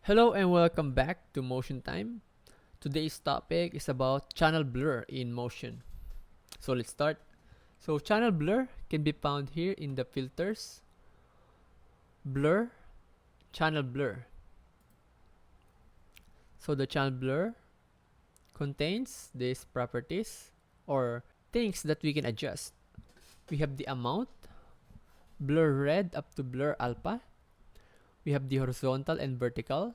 Hello and welcome back to Motion Time. Today's topic is about channel blur in motion. So let's start. So channel blur can be found here in the filters, blur, channel blur. So the channel blur contains these properties or things that we can adjust. We have the amount, blur red up to blur alpha. We have the horizontal and vertical,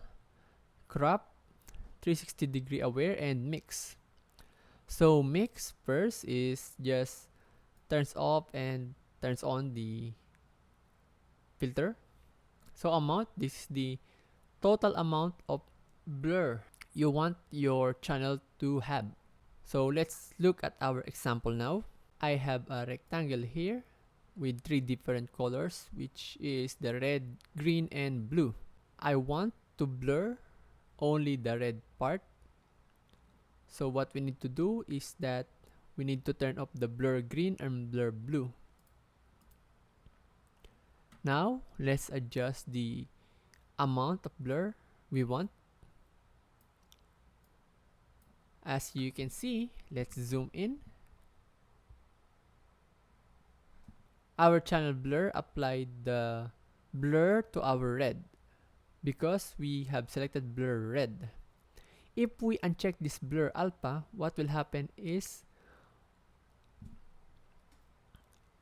crop, 360-degree aware, and mix. So mix first is just turns off and turns on the filter. So amount, this is the total amount of blur you want your channel to have. So let's look at our example now. I have a rectangle here with three different colors, which is the red, green, and blue. I want to blur only the red part. So what we need to do is that we need to turn off the blur green and blur blue. Now let's adjust the amount of blur we want. As you can see, let's zoom in. Our channel blur applied the blur to our red because we have selected blur red. If we uncheck this blur alpha, what will happen is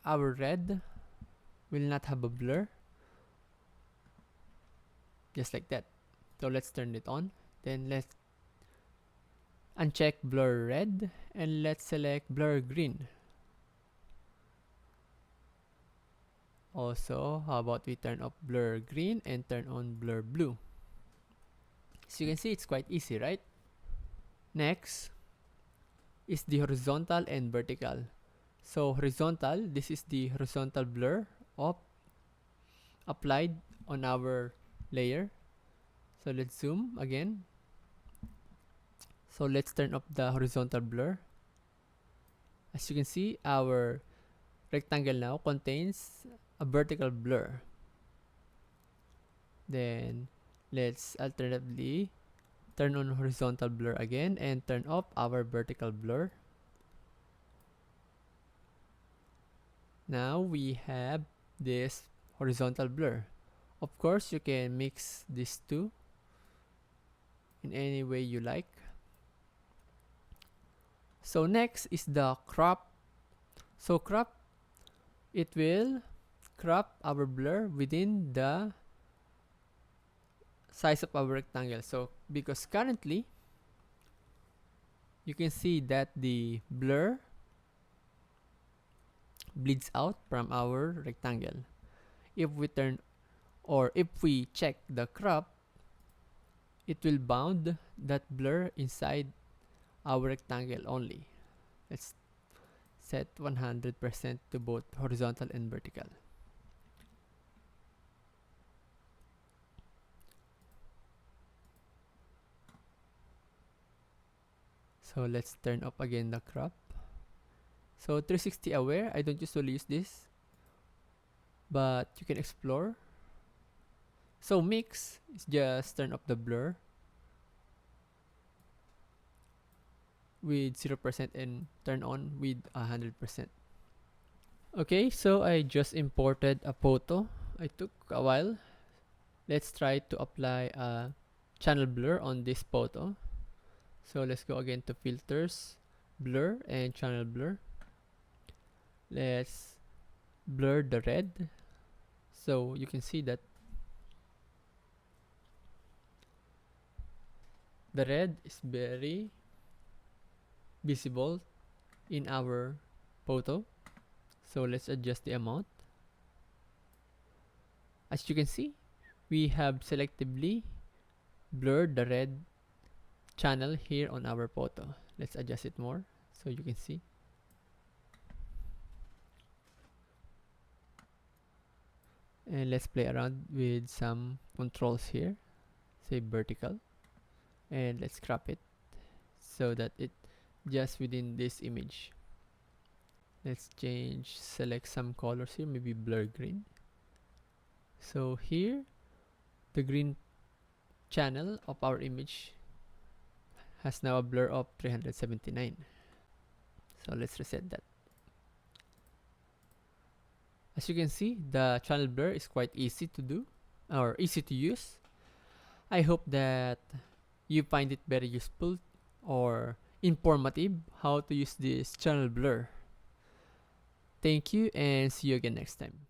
our red will not have a blur, just like that. So let's turn it on. Then let's uncheck blur red and let's select blur green. Also, how about we turn off blur green and turn on blur blue? So you can see it's quite easy, right? Next is the horizontal and vertical. So horizontal, this is the horizontal blur of applied on our layer. So let's zoom again. So let's turn off the horizontal blur. As you can see, our rectangle now contains a vertical blur. Then let's alternatively turn on horizontal blur again and turn off our vertical blur. Now we have this horizontal blur. Of course, you can mix these two in any way you like. So next is the crop. So crop, it will crop our blur within the size of our rectangle. So because currently you can see that the blur bleeds out from our rectangle. If we turn or if we check the crop, it will bound that blur inside our rectangle only. Let's set 100% to both horizontal and vertical. So let's turn up again the crop. So 360 aware, I don't usually use this, but you can explore. So mix is just turn up the blur with 0% and turn on with 100%. Okay, so I just imported a photo. It took a while. Let's try to apply a channel blur on this photo. So let's go again to filters, blur, and channel blur. Let's blur the red. So you can see that the red is very visible in our photo. So let's adjust the amount. As you can see, we have selectively blurred the red channel here on our photo. Let's adjust it more so you can see. And let's play around with some controls here. Say vertical. And let's crop it so that it just within this image. Let's select some colors here, maybe blur green. So here, the green channel of our image has now a blur of 379. So let's reset that. As you can see, the channel blur is quite easy to do or easy to use. I hope that you find it very useful or informative how to use this channel blur. Thank you and see you again next time.